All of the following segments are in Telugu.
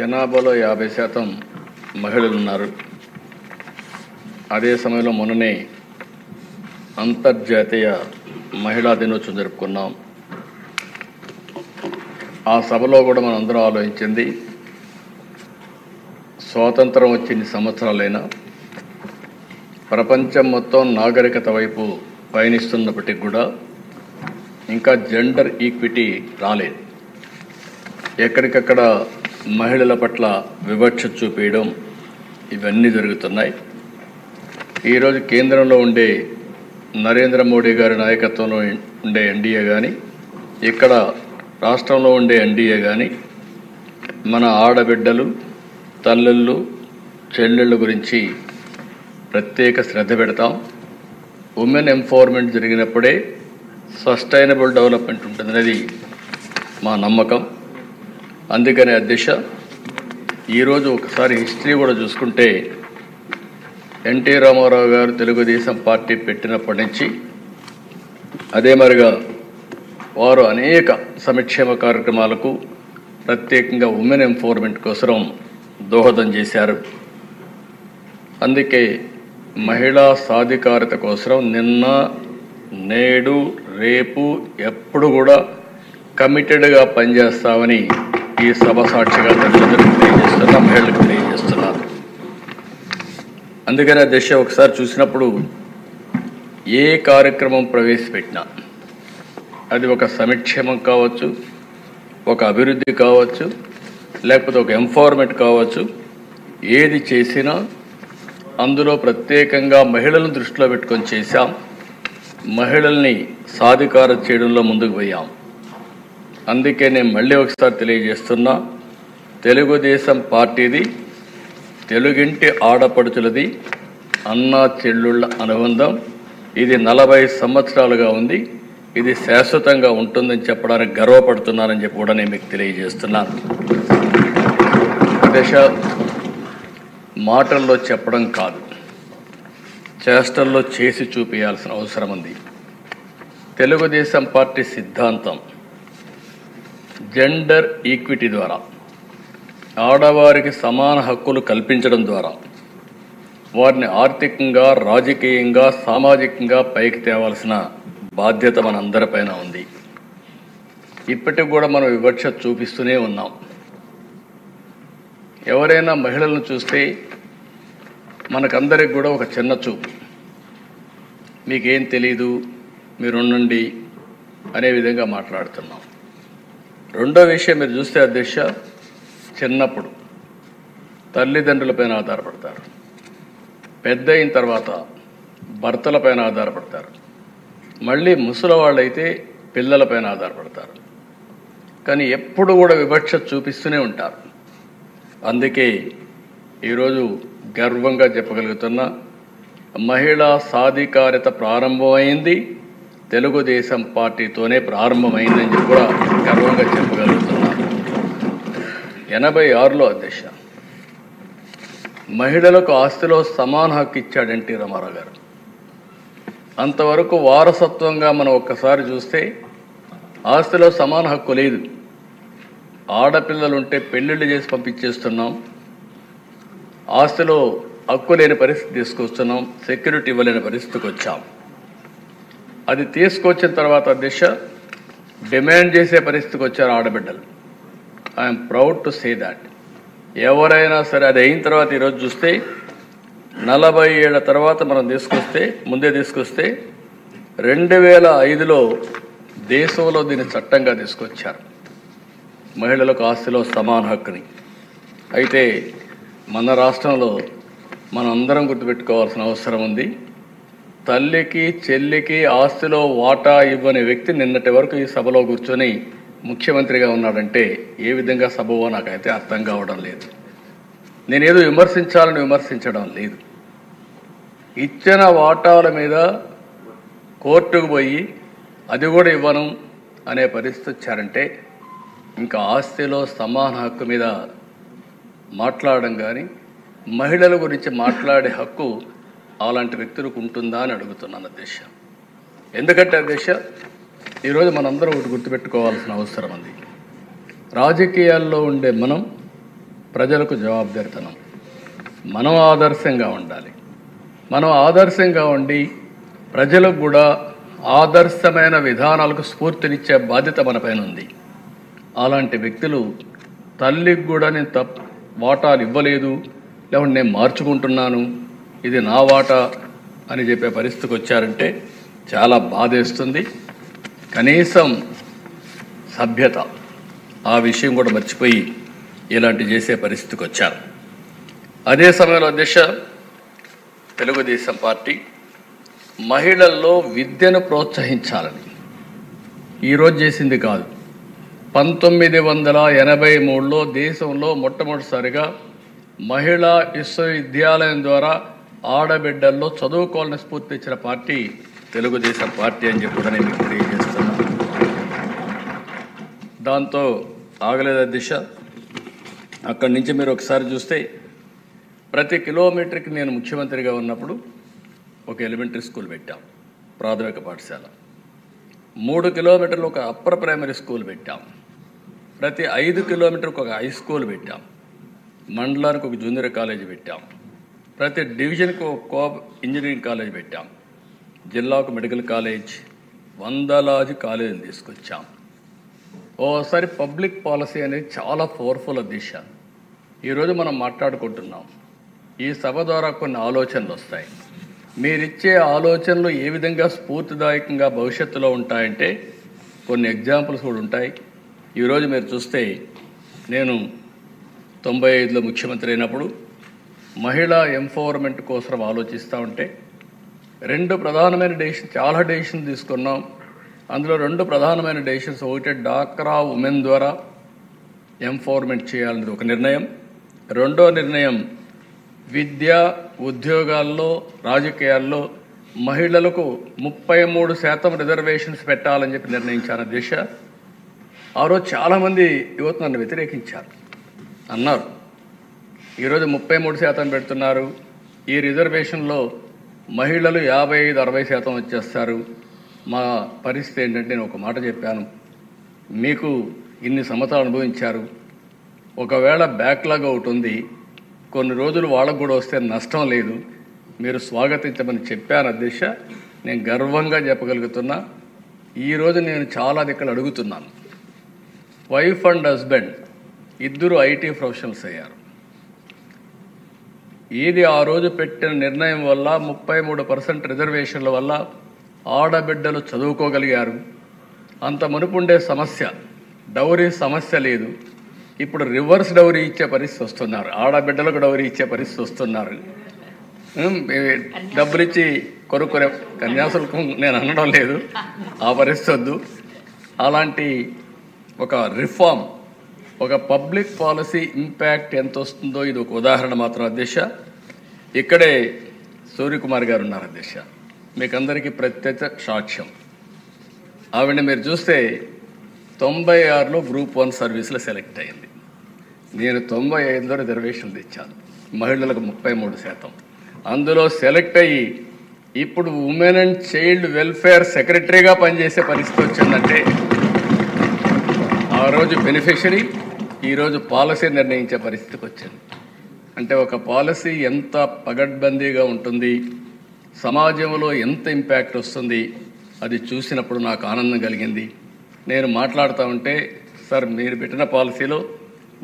జనాభాలో 50% మహిళలు ఉన్నారు. అదే సమయంలో మొన్ననే అంతర్జాతీయ మహిళా దినోత్సవం జరుపుకున్నాం. ఆ సభలో కూడా మనం అందరం ఆలోచించింది, స్వాతంత్రం వచ్చి ఇన్ని సంవత్సరాలైనా ప్రపంచం మొత్తం నాగరికత వైపు పయనిస్తున్నప్పటికీ కూడా ఇంకా జెండర్ ఈక్విటీ రాలేదు. ఎక్కడికక్కడ మహిళల పట్ల వివక్ష చూపేయడం ఇవన్నీ జరుగుతున్నాయి. ఈరోజు కేంద్రంలో ఉండే నరేంద్ర మోడీ గారి నాయకత్వంలో ఉండే ఎన్డీఏ కానీ, ఇక్కడ రాష్ట్రంలో ఉండే ఎన్డీఏ కానీ మన ఆడబిడ్డలు, తల్లుళ్ళు, చెల్లెళ్ళ గురించి ప్రత్యేక శ్రద్ధ పెడతాం. ఉమెన్ ఎంపవర్మెంట్ జరిగినప్పుడే సస్టైనబుల్ డెవలప్మెంట్ ఉంటుందనేది మా నమ్మకం. అందుకనే అధ్యక్ష, ఈరోజు ఒకసారి హిస్టరీ కూడా చూసుకుంటే ఎన్టీ రామారావు గారు తెలుగుదేశం పార్టీ పెట్టినప్పటి నుంచి అదే మరిగా వారు అనేక సంక్షేమ కార్యక్రమాలకు ప్రత్యేకంగా ఉమెన్ ఎంపవర్మెంట్ కోసం దోహదం చేశారు. అందుకే మహిళా సాధికారత కోసం నిన్న, నేడు, రేపు ఎప్పుడు కూడా కమిటెడ్గా పనిచేస్తామని ఈ సభ సాక్షిగా తల్లిదండ్రులకు తెలియజేస్తున్నా, మహిళలకు తెలియజేస్తున్నారు. అందుకని ఆ దశ ఒకసారి చూసినప్పుడు ఏ కార్యక్రమం ప్రవేశపెట్టినా అది ఒక సంక్షేమం కావచ్చు, ఒక అభివృద్ధి కావచ్చు, లేకపోతే ఒక ఎంపవర్మెంట్ కావచ్చు, ఏది చేసినా అందులో ప్రత్యేకంగా మహిళలను దృష్టిలో పెట్టుకొని చేశాం. మహిళల్ని సాధికారం చేయడంలో ముందుకు పోయాం. అందుకే నేను మళ్ళీ ఒకసారి తెలియజేస్తున్నా, తెలుగుదేశం పార్టీది తెలుగింటి ఆడపడుచులది అన్నా చెల్లుళ్ళ అనుబంధం. ఇది 40 సంవత్సరాలుగా ఉంది. ఇది శాశ్వతంగా ఉంటుందని చెప్పడానికి గర్వపడుతున్నానని చెప్పి కూడా నేను మీకు తెలియజేస్తున్నాను. దశ మాటల్లో చెప్పడం కాదు, చేష్టల్లో చేసి చూపించాల్సిన అవసరం ఉంది. తెలుగుదేశం పార్టీ సిద్ధాంతం జెండర్ ఈక్విటీ ద్వారా, ఆడవారికి సమాన హక్కులు కల్పించడం ద్వారా వారిని ఆర్థికంగా, రాజకీయంగా, సామాజికంగా పైకి తేవాల్సిన బాధ్యత మనందరిపైన ఉంది. ఇప్పటికి కూడా మనం వివక్ష చూపిస్తూనే ఉన్నాం. ఎవరైనా మహిళలను చూస్తే మనకందరికి కూడా ఒక చిన్న చూపు, మీకేం తెలీదు, మీరు ఉండండి అనే విధంగా మాట్లాడుతున్నాం. రెండో విషయం మీరు చూస్తే అధ్యక్ష, చిన్నప్పుడు తల్లిదండ్రులపైన ఆధారపడతారు, పెద్ద అయిన తర్వాత భర్తలపైన ఆధారపడతారు, మళ్ళీ ముసలి వాళ్ళైతే పిల్లలపైన ఆధారపడతారు. కానీ ఎప్పుడు కూడా వివక్ష చూపిస్తూనే ఉంటారు. అందుకే ఈరోజు గర్వంగా చెప్పగలుగుతున్నా, మహిళా సాధికారత ప్రారంభమైంది తెలుగుదేశం పార్టీతోనే ప్రారంభమైందని చెప్పి కూడా గర్వంగా చెప్పగలుగుతున్నా. 86లో అధ్యక్ష మహిళలకు ఆస్తిలో సమాన హక్కు ఇచ్చాడు ఎన్టీ రామారావు గారు. అంతవరకు వారసత్వంగా మనం ఒక్కసారి చూస్తే ఆస్తిలో సమాన హక్కు లేదు. ఆడపిల్లలుంటే పెళ్ళిళ్ళు చేసి పంపించేస్తున్నాం, ఆస్తిలో హక్కు లేని పరిస్థితి తీసుకొస్తున్నాం, సెక్యూరిటీ ఇవ్వలేని పరిస్థితికి వచ్చాం. అది తీసుకొచ్చిన తర్వాత దిశ డిమాండ్ చేసే పరిస్థితికి వచ్చారు ఆడబిడ్డలు. I'm proud to say that. ఎవరైనా సరే అది అయిన తర్వాత ఈరోజు చూస్తే 40 ఏళ్ల తర్వాత మనం ముందే తీసుకొస్తే 2005లో దేశంలో దీన్ని చట్టంగా తీసుకొచ్చారు, మహిళలకు ఆస్తిలో సమాన హక్కుని. అయితే మన రాష్ట్రంలో మనం అందరం గుర్తుపెట్టుకోవాల్సిన అవసరం ఉంది. తల్లికి, చెల్లికి ఆస్తిలో వాటా ఇవ్వని వ్యక్తి నిన్నటి వరకు ఈ సభలో కూర్చొని ముఖ్యమంత్రిగా ఉన్నాడంటే ఏ విధంగా సభవో నాకైతే అర్థం కావడం లేదు. నేనేదో విమర్శించాలని విమర్శించడం లేదు. ఇచ్చిన వాటాల మీద కోర్టుకు పోయి అది కూడా ఇవ్వను అనే పరిస్థితి వచ్చారంటే ఇంకా ఆస్తిలో సమాన హక్కు మీద మాట్లాడడం కానీ, మహిళల గురించి మాట్లాడే హక్కు అలాంటి వ్యక్తులకు ఉంటుందా అని అడుగుతున్నాను అధ్యక్ష. ఎందుకంటే అధ్యక్ష, ఈరోజు మనందరం ఒకటి గుర్తుపెట్టుకోవాల్సిన అవసరం ఉంది. రాజకీయాల్లో ఉండే మనం ప్రజలకు జవాబుదారితనం. మనం ఆదర్శంగా ఉండాలి. మనం ఆదర్శంగా ఉండి ప్రజలకు కూడా ఆదర్శమైన విధానాలకు స్ఫూర్తినిచ్చే బాధ్యత మన పైన ఉంది. అలాంటి వ్యక్తులు తల్లికి కూడా నేను వాటాలు ఇవ్వలేదు, లేకుంటే నేను మార్చుకుంటున్నాను, ఇది నా వాటా అని చెప్పే పరిస్థితికి వచ్చారంటే చాలా బాధేస్తుంది. కనీసం సభ్యత ఆ విషయం కూడా మర్చిపోయి ఇలాంటి చేసే పరిస్థితికి వచ్చారు. అదే సమయంలో తెలుగుదేశం పార్టీ మహిళల్లో విద్యను ప్రోత్సహించాలని ఈరోజు చేసింది కాదు. 1983లో దేశంలో మొట్టమొదటిసారిగా మహిళా విశ్వవిద్యాలయం ద్వారా ఆడబిడ్డల్లో చదువుకోవాలని స్ఫూర్తి ఇచ్చిన పార్టీ తెలుగుదేశం పార్టీ అని చెప్పి నేను మీకు తెలియజేస్తున్నాను. దాంతో ఆగలేదు దిశ. అక్కడి నుంచి మీరు ఒకసారి చూస్తే ప్రతి కిలోమీటర్కి నేను ముఖ్యమంత్రిగా ఉన్నప్పుడు ఒక ఎలిమెంటరీ స్కూల్ పెట్టాం, ప్రాథమిక పాఠశాల. 3 కిలోమీటర్లు ఒక అప్పర్ ప్రైమరీ స్కూల్ పెట్టాం. ప్రతి 5 కిలోమీటర్కి ఒక హై స్కూల్ పెట్టాం. మండలానికి ఒక జూనియర్ కాలేజీ పెట్టాం. ప్రతి డివిజన్కి ఒక కోఆప్ ఇంజనీరింగ్ కాలేజ్ పెట్టాం. జిల్లాకు మెడికల్ కాలేజ్, వందలాది కాలేజీలు తీసుకొచ్చాం. ఓసారి పబ్లిక్ పాలసీ అనేది చాలా పవర్ఫుల్ దిశ. ఈరోజు మనం మాట్లాడుకుంటున్నాం. ఈ సభ ద్వారా కొన్ని ఆలోచనలు వస్తాయి. మీరిచ్చే ఆలోచనలు ఏ విధంగా స్ఫూర్తిదాయకంగా భవిష్యత్తులో ఉంటాయంటే కొన్ని ఎగ్జాంపుల్స్ కూడా ఉంటాయి. ఈరోజు మీరు చూస్తే నేను 95లో ముఖ్యమంత్రి అయినప్పుడు మహిళా ఎంపవర్మెంట్ కోసం ఆలోచిస్తూ ఉంటే 2 ప్రధానమైన డెసిషన్, చాలా డెసిషన్ తీసుకున్నాం. అందులో 2 ప్రధానమైన డెసిషన్స్, ఒకటి డాక్రా ఉమెన్ ద్వారా ఎంపవర్మెంట్ చేయాలనేది ఒక నిర్ణయం. రెండో నిర్ణయం విద్య, ఉద్యోగాల్లో, రాజకీయాల్లో మహిళలకు 33% రిజర్వేషన్స్ పెట్టాలని చెప్పి నిర్ణయించాను దిశ. ఆ రోజు చాలామంది యువత నన్ను వ్యతిరేకించారు, అన్నారు ఈరోజు 33% పెడుతున్నారు, ఈ రిజర్వేషన్లో మహిళలు 55-60% వచ్చేస్తారు, మా పరిస్థితి ఏంటంటే నేను ఒక మాట చెప్పాను, మీకు ఇన్ని సంవత్సరాలు అనుభవించారు, ఒకవేళ బ్యాక్లాగ్ ఒకటి ఉంది, కొన్ని రోజులు వాళ్ళకు కూడా వస్తే నష్టం లేదు, మీరు స్వాగతించమని చెప్పాను అధ్యక్ష. నేను గర్వంగా చెప్పగలుగుతున్నా. ఈరోజు నేను చాలా దిక్కులు అడుగుతున్నాను. వైఫ్ అండ్ హస్బెండ్ ఇద్దరు ఐటీ ప్రొఫెషనల్స్ అయ్యారు. ఇది ఆ రోజు పెట్టిన నిర్ణయం వల్ల 33% రిజర్వేషన్ల వల్ల ఆడబిడ్డలు చదువుకోగలిగారు. అంత మునుపుండే సమస్య డౌరీ సమస్య లేదు. ఇప్పుడు రివర్స్ డౌరీ ఇచ్చే పరిస్థితి వస్తున్నారు, ఆడబిడ్డలకు డౌరీ ఇచ్చే పరిస్థితి వస్తున్నారు. డబ్బులిచ్చి కొనుక్కునే కన్యాశుల్కం నేను అనడం లేదు, ఆ పరిస్థితి వద్దు. అలాంటి ఒక రిఫార్మ్, ఒక పబ్లిక్ పాలసీ ఇంపాక్ట్ ఎంత వస్తుందో ఇది ఒక ఉదాహరణ మాత్రం అధ్యక్ష. ఇక్కడే సూర్యకుమార్ గారు ఉన్నారు అధ్యక్ష, మీకు అందరికీ ప్రత్యక్ష సాక్ష్యం. ఆవిడ మీరు చూస్తే 96లో గ్రూప్ 1 సర్వీసులో సెలెక్ట్ అయింది. నేను 95లో రిజర్వేషన్లు ఇచ్చాను, మహిళలకు 33%. అందులో సెలెక్ట్ అయ్యి ఇప్పుడు ఉమెన్ అండ్ చైల్డ్ వెల్ఫేర్ సెక్రటరీగా పనిచేసే పరిస్థితి వచ్చిందంటే ఆ రోజు బెనిఫిషరీ, ఈరోజు పాలసీ నిర్ణయించే పరిస్థితికి వచ్చింది. అంటే ఒక పాలసీ ఎంత పగడ్బందీగా ఉంటుంది, సమాజంలో ఎంత ఇంపాక్ట్ వస్తుంది, అది చూసినప్పుడు నాకు ఆనందం కలిగింది. నేను మాట్లాడుతూ ఉంటే సార్ మీరు పెట్టిన పాలసీలో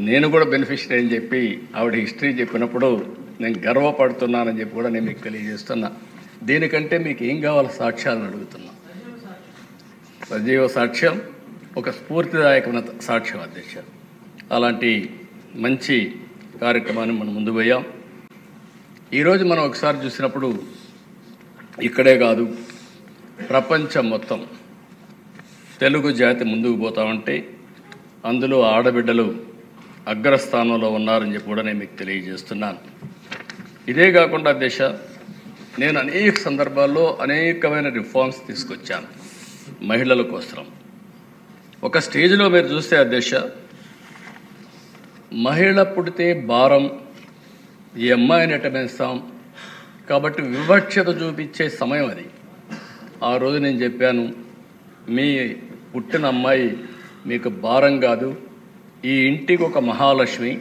నేను కూడా బెనిఫిషరీ అని చెప్పి ఆవిడ హిస్టరీ చెప్పినప్పుడు నేను గర్వపడుతున్నానని చెప్పి కూడా నేను మీకు తెలియజేస్తున్నా. దీనికంటే మీకు ఏం కావాలో సాక్ష్యాలను అడుగుతున్నా. సజీవ సాక్ష్యం, ఒక స్ఫూర్తిదాయకమైన సాక్ష్యం అధ్యక్ష. అలాంటి మంచి కార్యక్రమాన్ని మనం ముందు పోయాం. ఈరోజు మనం ఒకసారి చూసినప్పుడు ఇక్కడే కాదు ప్రపంచం మొత్తం తెలుగు జాతి ముందుకు పోతామంటే అందులో ఆడబిడ్డలు అగ్రస్థానంలో ఉన్నారని చెప్పి కూడా నేను మీకు తెలియజేస్తున్నాను. ఇదే కాకుండా దేశ నేను అనేక సందర్భాల్లో అనేకమైన రిఫార్మ్స్ తీసుకొచ్చాను మహిళల కోసం. ఒక స్టేజ్లో మీరు చూస్తే అధ్యక్ష, మహిళ పుడితే భారం, ఈ అమ్మాయిని ఎట్టమేస్తాం కాబట్టి వివక్షత చూపించే సమయం అది. ఆ రోజు నేను చెప్పాను, మీ పుట్టిన అమ్మాయి మీకు భారం కాదు, ఈ ఇంటికి ఒక మహాలక్ష్మి,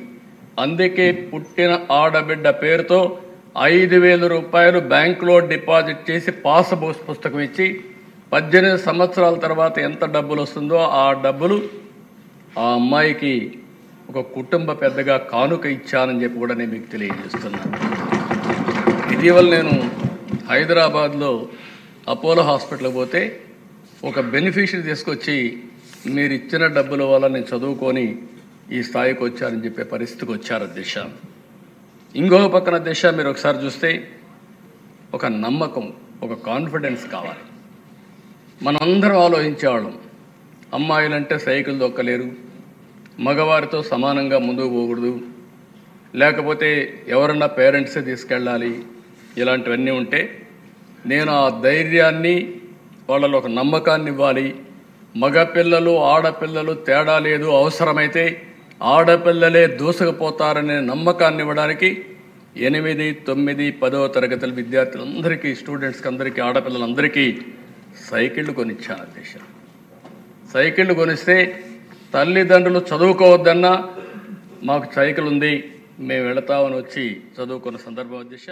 అందుకే పుట్టిన ఆడబిడ్డ పేరుతో 5,000 రూపాయలు బ్యాంకులో డిపాజిట్ చేసి పాస్ పుస్తకం ఇచ్చి 18 సంవత్సరాల తర్వాత ఎంత డబ్బులు వస్తుందో ఆ డబ్బులు ఆ అమ్మాయికి ఒక కుటుంబ పెద్దగా కానుక ఇచ్చానని చెప్పి కూడా నేను మీకు తెలియజేస్తున్నాను. ఇటీవల నేను హైదరాబాద్లో అపోలో హాస్పిటల్కి పోతే ఒక బెనిఫిషియరీ తీసుకొచ్చి మీరు ఇచ్చిన డబ్బుల వల్ల నేను చదువుకొని ఈ స్థాయికి వచ్చారని చెప్పే పరిస్థితికి వచ్చారు దిశ. ఇంకో పక్కన దిశ మీరు ఒకసారి చూస్తే ఒక నమ్మకం, ఒక కాన్ఫిడెన్స్ కావాలి. మనందరం ఆలోచించేవాళ్ళం, అమ్మాయిలంటే సైకిల్ దొక్కలేరు, మగవారితో సమానంగా ముందుకు పోకూడదు, లేకపోతే ఎవరన్నా పేరెంట్సే తీసుకెళ్ళాలి, ఇలాంటివన్నీ ఉంటే నేను ఆ ధైర్యాన్ని వాళ్ళలో ఒక నమ్మకాన్ని ఇవ్వాలి. మగపిల్లలు ఆడపిల్లలు తేడా లేదు, అవసరమైతే ఆడపిల్లలే దూసుకుపోతారనే నమ్మకాన్ని ఇవ్వడానికి 8, 9, 10వ తరగతుల విద్యార్థులందరికీ, స్టూడెంట్స్కి అందరికీ, ఆడపిల్లలందరికీ సైకిళ్ళు కొనిచ్చాను అధ్యక్ష. సైకిళ్ళు కొనిస్తే తల్లిదండ్రులు చదువుకోవద్దన్నా మాకు సైకిల్ ఉంది మేము వెళతామని వచ్చి చదువుకున్న సందర్భం అధ్యక్ష.